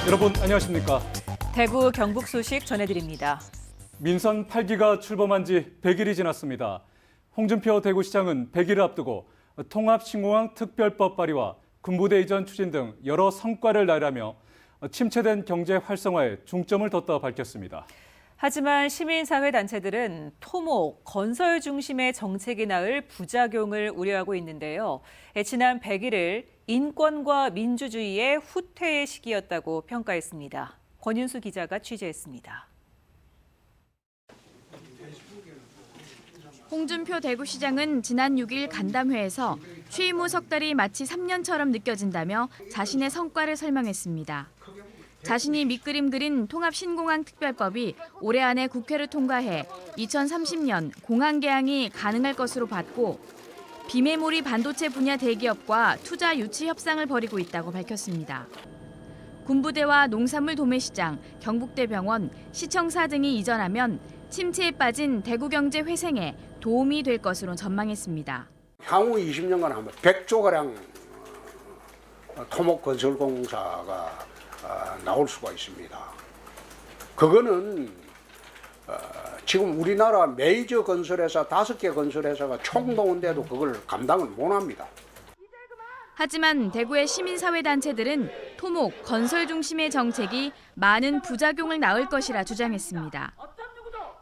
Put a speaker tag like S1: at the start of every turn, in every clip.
S1: 여러분 안녕하십니까?
S2: 대구 경북 소식 전해드립니다.
S1: 민선 8기가 출범한 지 100일이 지났습니다. 홍준표 대구시장은 100일을 앞두고 통합신공항 특별법 발의와 군부대 이전 추진 등 여러 성과를 나열하며 침체된 경제 활성화에 중점을 뒀다고 밝혔습니다.
S2: 하지만 시민사회단체들은 토목, 건설 중심의 정책이 낳을 부작용을 우려하고 있는데요. 지난 100일을 인권과 민주주의의 후퇴의 시기였다고 평가했습니다. 권윤수 기자가 취재했습니다.
S3: 홍준표 대구시장은 지난 6일 간담회에서 취임 후 석 달이 마치 3년처럼 느껴진다며 자신의 성과를 설명했습니다. 자신이 밑그림 그린 통합신공항 특별법이 올해 안에 국회를 통과해 2030년 공항 개항이 가능할 것으로 봤고 비메모리 반도체 분야 대기업과 투자 유치 협상을 벌이고 있다고 밝혔습니다. 군부대와 농산물 도매시장, 경북대병원, 시청사 등이 이전하면 침체에 빠진 대구 경제 회생에 도움이 될 것으로 전망했습니다.
S4: 향후 20년간 하면 100조가량 토목건설공사가 나올 수가 있습니다. 그거는 지금 우리나라 메이저 건설회사 5개 건설회사가 총동원돼도 그걸 감당을 못합니다.
S3: 하지만 대구의 시민사회단체들은 토목, 건설 중심의 정책이 많은 부작용을 낳을 것이라 주장했습니다.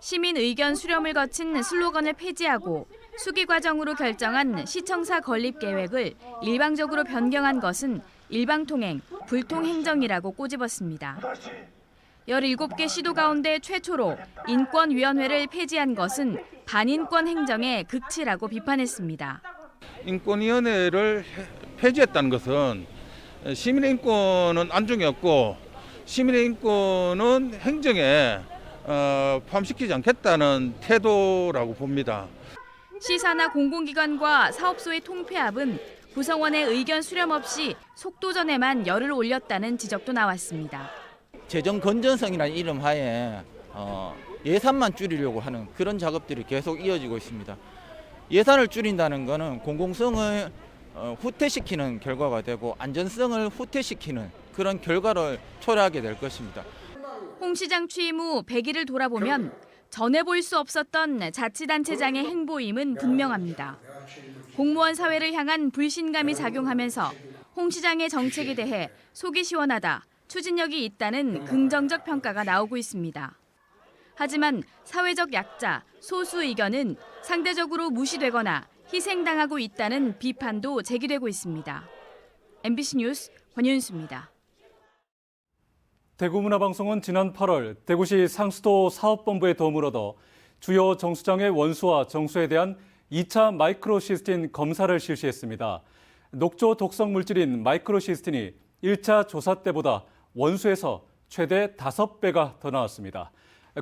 S3: 시민 의견 수렴을 거친 슬로건을 폐지하고 수기 과정으로 결정한 시청사 건립 계획을 일방적으로 변경한 것은 일방통행, 불통행정이라고 꼬집었습니다. 17개 시도 가운데 최초로 인권위원회를 폐지한 것은 반인권 행정의 극치라고 비판했습니다.
S5: 인권위원회를 폐지했다는 것은 시민의 인권은 안중에 없고 시민의 인권은 행정에 포함시키지 않겠다는 태도라고 봅니다.
S3: 시사나 공공기관과 사업소의 통폐합은 구성원의 의견 수렴 없이 속도전에만 열을 올렸다는 지적도 나왔습니다.
S6: 재정 건전성이라는 이름 하에 예산만 줄이려고 하는 그런 작업들이 계속 이어지고 있습니다. 예산을 줄인다는 것은 공공성을 후퇴시키는 결과가 되고 안전성을 후퇴시키는 그런 결과를 초래하게 될 것입니다.
S3: 홍 시장 취임 후 100일을 돌아보면 전에 볼 수 없었던 자치단체장의 행보임은 분명합니다. 공무원 사회를 향한 불신감이 작용하면서 홍 시장의 정책에 대해 속이 시원하다, 추진력이 있다는 긍정적 평가가 나오고 있습니다. 하지만 사회적 약자, 소수 의견은 상대적으로 무시되거나 희생당하고 있다는 비판도 제기되고 있습니다. MBC 뉴스 권윤수입니다.
S1: 대구문화방송은 지난 8월 대구시 상수도 사업본부의 도움을 얻어 주요 정수장의 원수와 정수에 대한 2차 마이크로시스틴 검사를 실시했습니다. 녹조 독성 물질인 마이크로시스틴이 1차 조사 때보다 원수에서 최대 5배가 더 나왔습니다.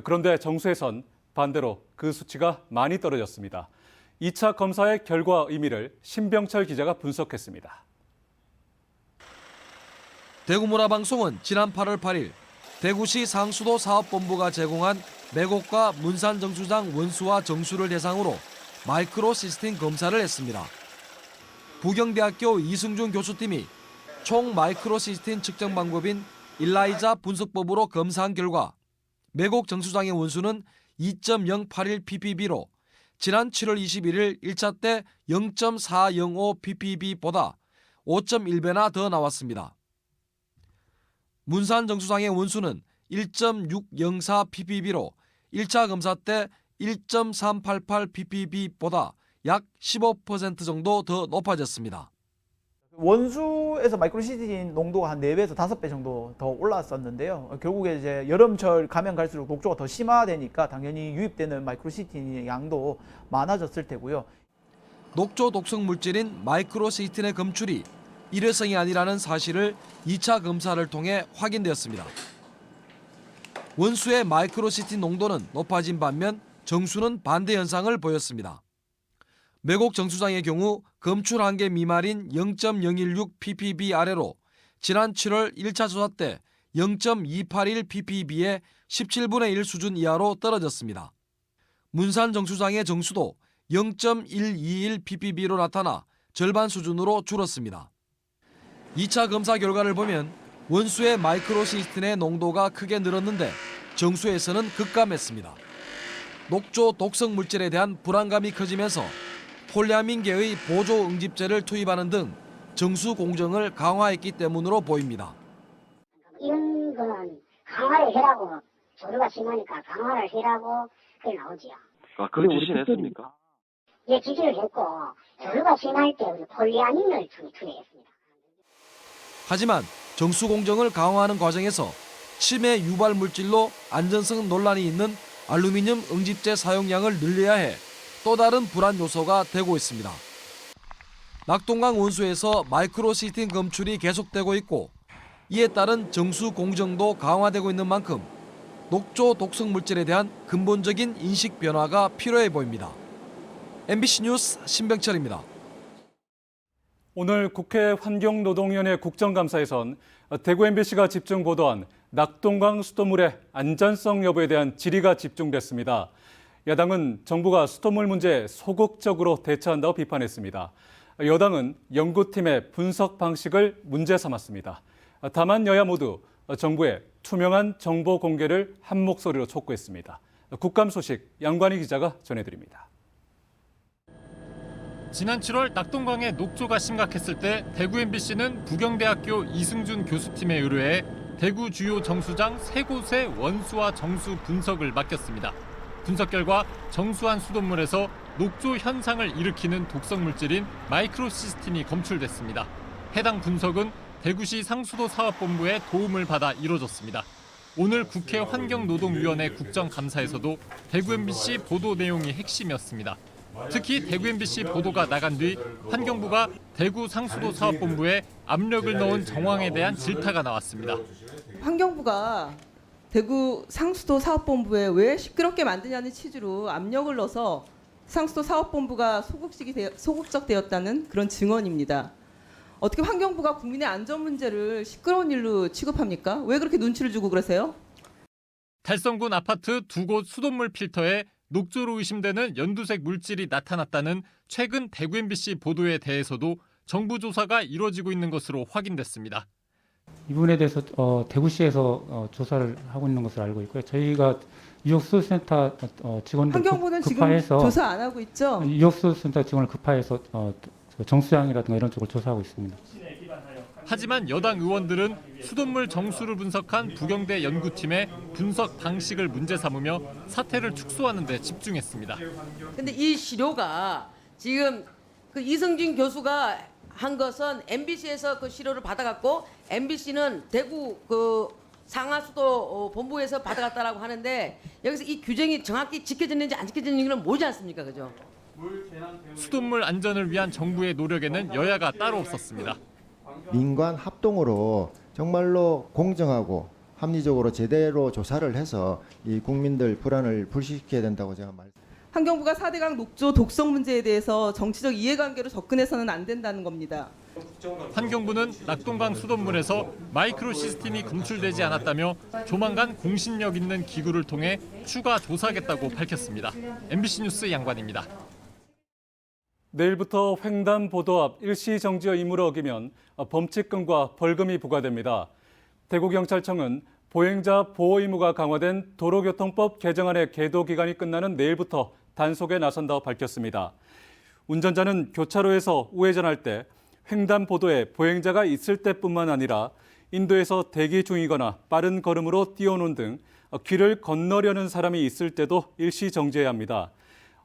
S1: 그런데 정수에선 반대로 그 수치가 많이 떨어졌습니다. 2차 검사의 결과 의미를 신병철 기자가 분석했습니다.
S7: 대구문화방송은 지난 8월 8일 대구시 상수도 사업본부가 제공한 매곡과 문산 정수장 원수와 정수를 대상으로 마이크로시스틴 검사를 했습니다. 부경대학교 이승준 교수팀이 총 마이크로시스틴 측정 방법인 일라이자 분석법으로 검사한 결과 매곡 정수장의 원수는 2.081ppb로 지난 7월 21일 1차 때 0.405ppb보다 5.1배나 더 나왔습니다. 문산 정수장의 원수는 1.604ppb로 1차 검사 때 1.388ppb보다 약 15% 정도 더 높아졌습니다.
S8: 원수에서 마이크로시스틴 농도가 한 4배에서 5배 정도 더 올랐었는데요. 결국에 이제 여름철 가면 갈수록 녹조가 더 심화되니까 당연히 유입되는 마이크로시스틴의 양도 많아졌을 테고요.
S7: 녹조 독성 물질인 마이크로시스틴의 검출이 일회성이 아니라는 사실을 2차 검사를 통해 확인되었습니다. 원수의 마이크로시스틴 농도는 높아진 반면 정수는 반대 현상을 보였습니다. 매곡 정수장의 경우 검출 한계 미만인 0.016ppb 아래로 지난 7월 1차 조사 때 0.281ppb의 17분의 1 수준 이하로 떨어졌습니다. 문산 정수장의 정수도 0.121ppb로 나타나 절반 수준으로 줄었습니다. 2차 검사 결과를 보면 원수의 마이크로시스틴의 농도가 크게 늘었는데 정수에서는 급감했습니다. 녹조 독성 물질에 대한 불안감이 커지면서 폴리아민계의 보조 응집제를 투입하는 등 정수 공정을 강화했기 때문으로 보입니다.
S9: 이런 거는 강화를 해라고, 조류가 심하니까 강화를 해라고 그게 나오지요.
S10: 그 지시했습니까?
S9: 예, 지시를 했고, 조류가 심할 때 우리 폴리아민을 투여했습니다.
S7: 하지만 정수 공정을 강화하는 과정에서 치매 유발 물질로 안전성 논란이 있는 알루미늄 응집제 사용량을 늘려야 해 또 다른 불안 요소가 되고 있습니다. 낙동강 원수에서 마이크로시스틴 검출이 계속되고 있고 이에 따른 정수 공정도 강화되고 있는 만큼 녹조 독성 물질에 대한 근본적인 인식 변화가 필요해 보입니다. MBC 뉴스 신병철입니다.
S1: 오늘 국회 환경노동위원회 국정감사에선 대구 MBC가 집중 보도한 낙동강 수돗물의 안전성 여부에 대한 질의가 집중됐습니다. 야당은 정부가 수돗물 문제에 소극적으로 대처한다고 비판했습니다. 여당은 연구팀의 분석 방식을 문제 삼았습니다. 다만 여야 모두 정부의 투명한 정보 공개를 한 목소리로 촉구했습니다. 국감 소식 양관희 기자가 전해드립니다.
S11: 지난 7월 낙동강의 녹조가 심각했을 때 대구 MBC는 부경대학교 이승준 교수팀에 의뢰해 대구 주요 정수장 3곳의 원수와 정수 분석을 맡겼습니다. 분석 결과 정수한 수돗물에서 녹조 현상을 일으키는 독성 물질인 마이크로시스틴이 검출됐습니다. 해당 분석은 대구시 상수도 사업본부의 도움을 받아 이뤄졌습니다. 오늘 국회 환경노동위원회 국정감사에서도 대구 MBC 보도 내용이 핵심이었습니다. 특히 대구 MBC 보도가 나간 뒤 환경부가 대구 상수도 사업본부에 압력을 넣은 정황에 대한 질타가 나왔습니다.
S12: 환경부가 대구 상수도 사업본부에 왜 시끄럽게 만드냐는 취지로 압력을 넣어서 상수도 사업본부가 소극적되었다는 그런 증언입니다. 어떻게 환경부가 국민의 안전 문제를 시끄러운 일로 취급합니까? 왜 그렇게 눈치를 주고 그러세요?
S11: 달성군 아파트 2곳 수돗물 필터에 녹조로 의심되는 연두색 물질이 나타났다는 최근 대구 MBC 보도에 대해서도 정부 조사가 이루어지고 있는 것으로 확인됐습니다.
S13: 이 부분에 대해서 대구시에서 조사를 하고 있는 것으로 알고 있고요. 저희가 유역수센터 직원들
S12: 환경부는
S13: 급파해서
S12: 지금 조사 안 하고 있죠?
S13: 유역수센터 직원을 급파해서 정수량이라든가 이런 쪽을 조사하고 있습니다.
S11: 하지만 여당 의원들은 수돗물 정수를 분석한 부경대 연구팀의 분석 방식을 문제 삼으며 사태를 축소하는 데 집중했습니다.
S14: 근데 이 시료가 지금 그 이승진 교수가 한 것은 MBC에서 그 시료를 받아갔고 MBC는 대구 그 상하수도 본부에서 받아갔다라고 하는데 여기서 이 규정이 정확히 지켜졌는지 안 지켜졌는지는 모르지 않습니까, 그죠?
S11: 수돗물 안전을 위한 정부의 노력에는 여야가 따로 없었습니다.
S15: 민관 합동으로 정말로 공정하고 합리적으로 제대로 조사를 해서 이 국민들 불안을 불식시켜야 된다고 제가 말씀드립니다.
S12: 환경부가 4대강 녹조 독성 문제에 대해서 정치적 이해관계로 접근해서는 안 된다는 겁니다.
S11: 환경부는 낙동강 수돗물에서 마이크로시스틴이 검출되지 않았다며 조만간 공신력 있는 기구를 통해 추가 조사하겠다고 밝혔습니다. MBC 뉴스 양관입니다.
S1: 내일부터 횡단보도 앞 일시정지의 의무를 어기면 범칙금과 벌금이 부과됩니다. 대구경찰청은 보행자 보호 의무가 강화된 도로교통법 개정안의 계도 기간이 끝나는 내일부터 단속에 나선다고 밝혔습니다. 운전자는 교차로에서 우회전할 때 횡단보도에 보행자가 있을 때뿐만 아니라 인도에서 대기 중이거나 빠른 걸음으로 뛰어오는 등 길을 건너려는 사람이 있을 때도 일시정지해야 합니다.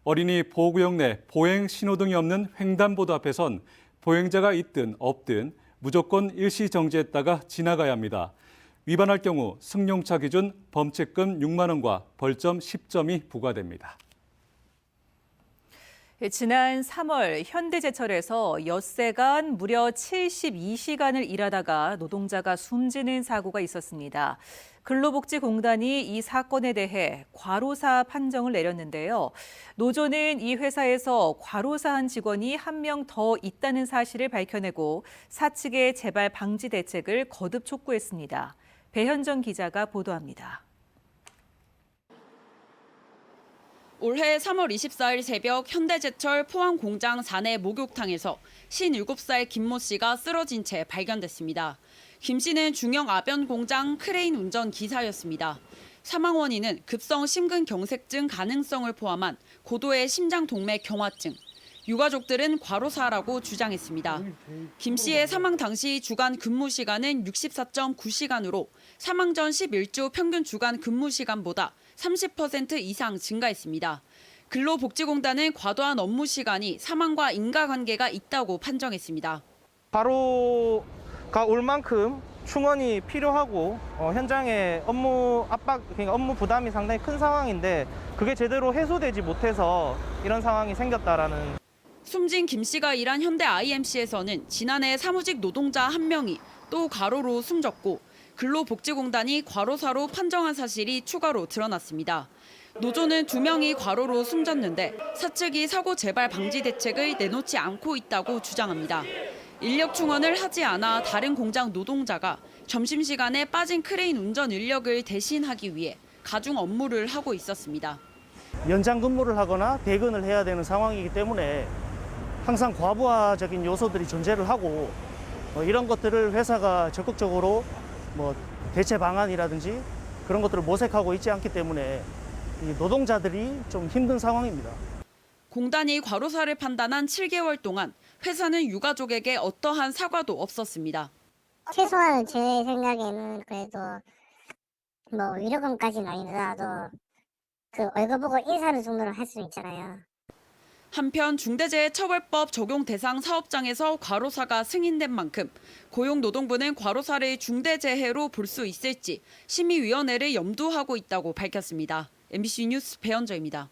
S1: 어린이 보호구역 내 보행 신호등이 없는 횡단보도 앞에선 보행자가 있든 없든 무조건 일시정지했다가 지나가야 합니다. 위반할 경우 승용차 기준 범칙금 6만 원과 벌점 10점이 부과됩니다.
S2: 지난 3월 현대제철에서 엿새간 무려 72시간을 일하다가 노동자가 숨지는 사고가 있었습니다. 근로복지공단이 이 사건에 대해 과로사 판정을 내렸는데요. 노조는 이 회사에서 과로사한 직원이 한 명 더 있다는 사실을 밝혀내고 사측의 재발 방지 대책을 거듭 촉구했습니다. 배현정 기자가 보도합니다.
S16: 올해 3월 24일 새벽 현대제철 포항공장 사내 목욕탕에서 57살 김모 씨가 쓰러진 채 발견됐습니다. 김 씨는 중형 아변 공장 크레인 운전 기사였습니다. 사망 원인은 급성 심근경색증 가능성을 포함한 고도의 심장동맥 경화증. 유가족들은 과로사라고 주장했습니다. 김 씨의 사망 당시 주간 근무 시간은 64.9시간으로 사망 전 11주 평균 주간 근무 시간보다 30% 이상 증가했습니다. 근로복지공단은 과도한 업무 시간이 사망과 인과관계가 있다고 판정했습니다.
S17: 과로가 올 만큼 충원이 필요하고 현장에 업무 압박, 그러니까 업무 부담이 상당히 큰 상황인데 그게 제대로 해소되지 못해서 이런 상황이 생겼다라는.
S16: 숨진 김 씨가 일한 현대 IMC에서는 지난해 사무직 노동자 1명이 또 과로로 숨졌고 근로복지공단이 과로사로 판정한 사실이 추가로 드러났습니다. 노조는 2명이 과로로 숨졌는데 사측이 사고 재발 방지 대책을 내놓지 않고 있다고 주장합니다. 인력 충원을 하지 않아 다른 공장 노동자가 점심시간에 빠진 크레인 운전 인력을 대신하기 위해 가중 업무를 하고 있었습니다.
S17: 연장 근무를 하거나 대근을 해야 되는 상황이기 때문에 항상 과부하적인 요소들이 존재를 하고 이런 것들을 회사가 적극적으로 대체 방안이라든지 그런 것들을 모색하고 있지 않기 때문에 이 노동자들이 좀 힘든 상황입니다.
S16: 공단이 과로사를 판단한 7개월 동안 회사는 유가족에게 어떠한 사과도 없었습니다.
S9: 최소한 제 생각에는 그래도 위로금까지는 아니더라도 그 얼굴 보고 인사하는 정도는 할 수 있잖아요.
S16: 한편 중대재해처벌법 적용 대상 사업장에서 과로사가 승인된 만큼 고용노동부는 과로사를 중대재해로 볼 수 있을지 심의위원회를 염두하고 있다고 밝혔습니다. MBC 뉴스 배현정입니다.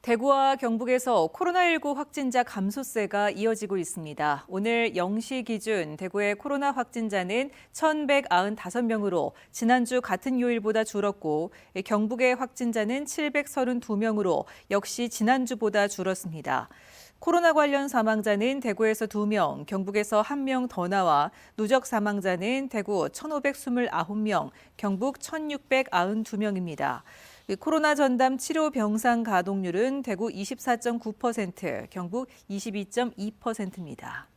S2: 대구와 경북에서 코로나19 확진자 감소세가 이어지고 있습니다. 오늘 0시 기준 대구의 코로나 확진자는 1,195명으로 지난주 같은 요일보다 줄었고 경북의 확진자는 732명으로 역시 지난주보다 줄었습니다. 코로나 관련 사망자는 대구에서 2명, 경북에서 1명 더 나와 누적 사망자는 대구 1,529명, 경북 1,692명입니다. 코로나 전담 치료 병상 가동률은 대구 24.9%, 경북 22.2%입니다.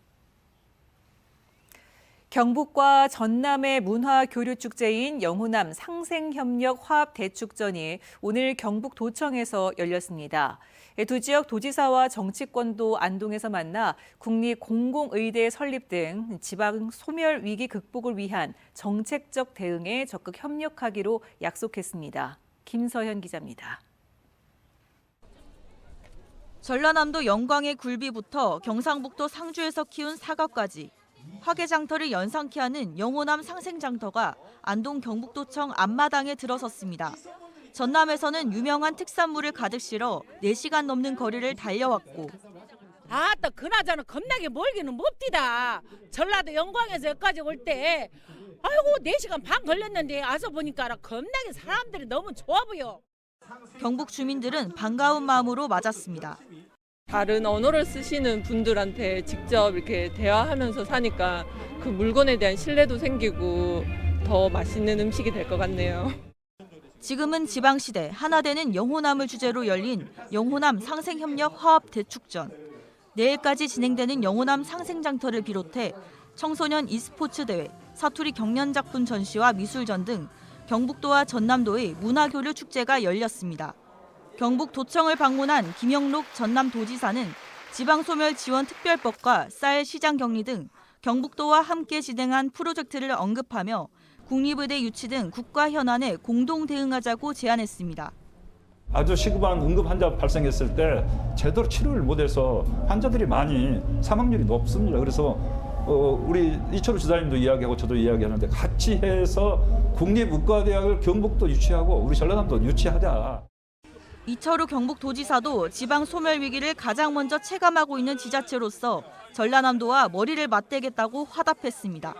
S2: 경북과 전남의 문화교류축제인 영호남 상생협력 화합대축전이 오늘 경북도청에서 열렸습니다. 두 지역 도지사와 정치권도 안동에서 만나 국립공공의대 설립 등 지방 소멸 위기 극복을 위한 정책적 대응에 적극 협력하기로 약속했습니다. 김서현 기자입니다.
S18: 전라남도 영광의 굴비부터 경상북도 상주에서 키운 사과까지 화개장터를 연상케 하는 영호남 상생장터가 안동 경북도청 앞마당에 들어섰습니다. 전남에서는 유명한 특산물을 가득 실어 4시간 넘는 거리를 달려왔고
S19: 아따 그나저나 겁나게 멀기는 몹디다. 전라도 영광에서 여기까지 올 때 아이고 4시간 반 걸렸는데 와서 보니까 겁나게 사람들이 너무 좋아 보여.
S18: 경북 주민들은 반가운 마음으로 맞았습니다.
S20: 다른 언어를 쓰시는 분들한테 직접 이렇게 대화하면서 사니까 그 물건에 대한 신뢰도 생기고 더 맛있는 음식이 될 것 같네요.
S18: 지금은 지방시대 하나 되는 영호남을 주제로 열린 영호남 상생협력 화합대축전. 내일까지 진행되는 영호남 상생장터를 비롯해 청소년 e스포츠 대회, 사투리 경연작품 전시와 미술전 등 경북도와 전남도의 문화교류 축제가 열렸습니다. 경북도청을 방문한 김영록 전남도지사는 지방소멸지원특별법과 쌀 시장 격리 등 경북도와 함께 진행한 프로젝트를 언급하며 국립의대 유치 등 국가 현안에 공동 대응하자고 제안했습니다.
S21: 아주 시급한 응급 환자 발생했을 때 제대로 치료를 못해서 환자들이 많이 사망률이 높습니다. 그래서 우리 이철우 지사님도 이야기하고 저도 이야기하는데 같이 해서 국립의과대학을 경북도 유치하고 우리 전라남도 유치하자.
S18: 이철우 경북도지사도 지방 소멸 위기를 가장 먼저 체감하고 있는 지자체로서 전라남도와 머리를 맞대겠다고 화답했습니다.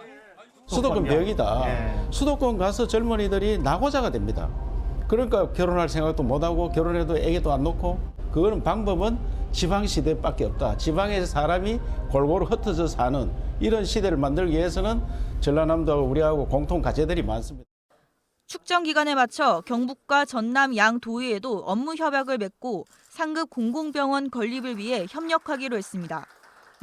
S22: 수도권 벽이다. 수도권 가서 젊은이들이 낙오자가 됩니다. 그러니까 결혼할 생각도 못하고 결혼해도 애기도 안 놓고 그거는 방법은 지방시대밖에 없다. 지방에서 사람이 골고루 흩어져 사는 이런 시대를 만들기 위해서는 전라남도하고 우리하고 공통 과제들이 많습니다.
S18: 축전 기간에 맞춰 경북과 전남 양 도의회도 업무 협약을 맺고 상급 공공병원 건립을 위해 협력하기로 했습니다.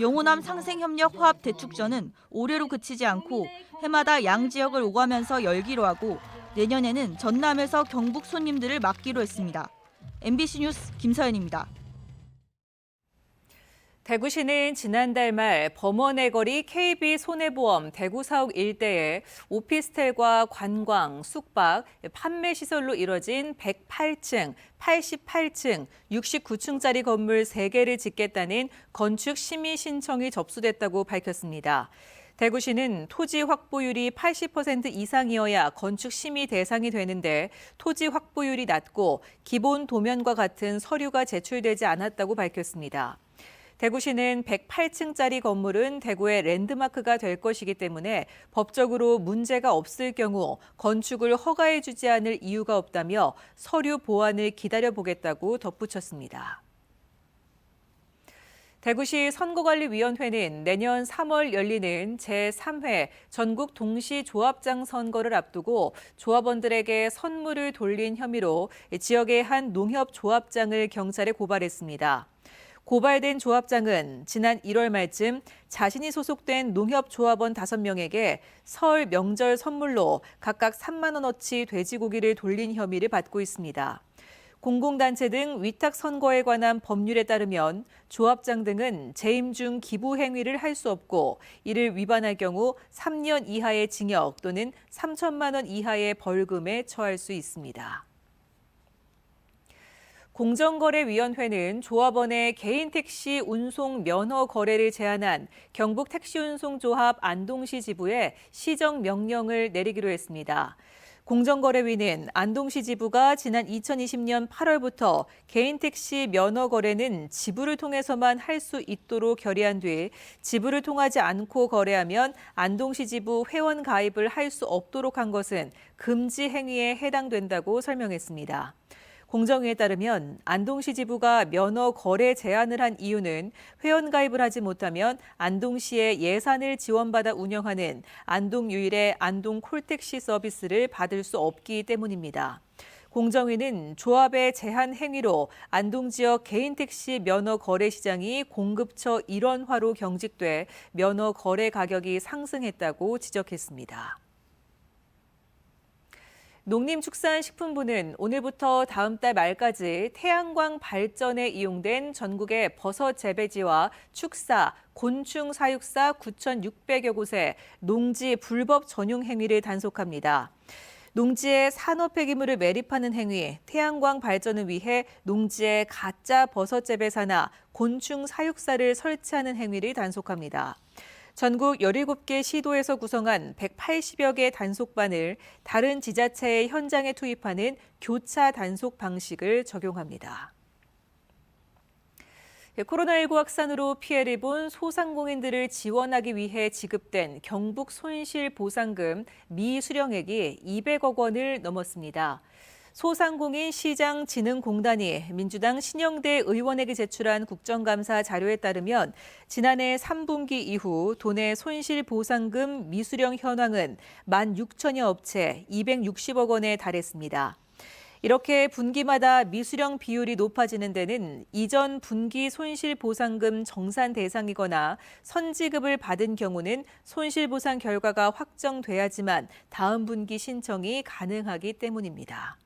S18: 영호남 상생협력화합 대축전은 올해로 그치지 않고 해마다 양 지역을 오가면서 열기로 하고 내년에는 전남에서 경북 손님들을 맡기로 했습니다. MBC 뉴스 김서연입니다.
S2: 대구시는 지난달 말 범원의 거리 KB 손해보험 대구 사옥 일대에 오피스텔과 관광, 숙박, 판매 시설로 이뤄진 108층, 88층, 69층짜리 건물 3개를 짓겠다는 건축 심의 신청이 접수됐다고 밝혔습니다. 대구시는 토지 확보율이 80% 이상이어야 건축 심의 대상이 되는데 토지 확보율이 낮고 기본 도면과 같은 서류가 제출되지 않았다고 밝혔습니다. 대구시는 108층짜리 건물은 대구의 랜드마크가 될 것이기 때문에 법적으로 문제가 없을 경우 건축을 허가해주지 않을 이유가 없다며 서류 보완을 기다려보겠다고 덧붙였습니다. 대구시 선거관리위원회는 내년 3월 열리는 제3회 전국 동시조합장 선거를 앞두고 조합원들에게 선물을 돌린 혐의로 지역의 한 농협조합장을 경찰에 고발했습니다. 고발된 조합장은 지난 1월 말쯤 자신이 소속된 농협조합원 5명에게 설 명절 선물로 각각 3만 원어치 돼지고기를 돌린 혐의를 받고 있습니다. 공공단체 등 위탁 선거에 관한 법률에 따르면 조합장 등은 재임 중 기부 행위를 할 수 없고 이를 위반할 경우 3년 이하의 징역 또는 3천만 원 이하의 벌금에 처할 수 있습니다. 공정거래위원회는 조합원의 개인 택시 운송 면허 거래를 제한한 경북 택시운송조합 안동시 지부에 시정 명령을 내리기로 했습니다. 공정거래위는 안동시 지부가 지난 2020년 8월부터 개인 택시 면허 거래는 지부를 통해서만 할 수 있도록 결의한 뒤 지부를 통하지 않고 거래하면 안동시 지부 회원 가입을 할 수 없도록 한 것은 금지 행위에 해당된다고 설명했습니다. 공정위에 따르면 안동시 지부가 면허 거래 제한을 한 이유는 회원 가입을 하지 못하면 안동시의 예산을 지원받아 운영하는 안동 유일의 안동 콜택시 서비스를 받을 수 없기 때문입니다. 공정위는 조합의 제한 행위로 안동 지역 개인 택시 면허 거래 시장이 공급처 일원화로 경직돼 면허 거래 가격이 상승했다고 지적했습니다. 농림축산식품부는 오늘부터 다음 달 말까지 태양광 발전에 이용된 전국의 버섯 재배지와 축사, 곤충 사육사 9,600여 곳에 농지 불법 전용 행위를 단속합니다. 농지에 산업 폐기물을 매립하는 행위, 태양광 발전을 위해 농지에 가짜 버섯 재배사나 곤충 사육사를 설치하는 행위를 단속합니다. 전국 17개 시도에서 구성한 180여 개 단속반을 다른 지자체의 현장에 투입하는 교차 단속 방식을 적용합니다. 코로나19 확산으로 피해를 본 소상공인들을 지원하기 위해 지급된 경북 손실보상금 미수령액이 200억 원을 넘었습니다. 소상공인 시장진흥공단이 민주당 신영대 의원에게 제출한 국정감사 자료에 따르면 지난해 3분기 이후 도내 손실보상금 미수령 현황은 16,000여 업체 260억 원에 달했습니다. 이렇게 분기마다 미수령 비율이 높아지는 데는 이전 분기 손실보상금 정산 대상이거나 선지급을 받은 경우는 손실보상 결과가 확정돼야지만 다음 분기 신청이 가능하기 때문입니다.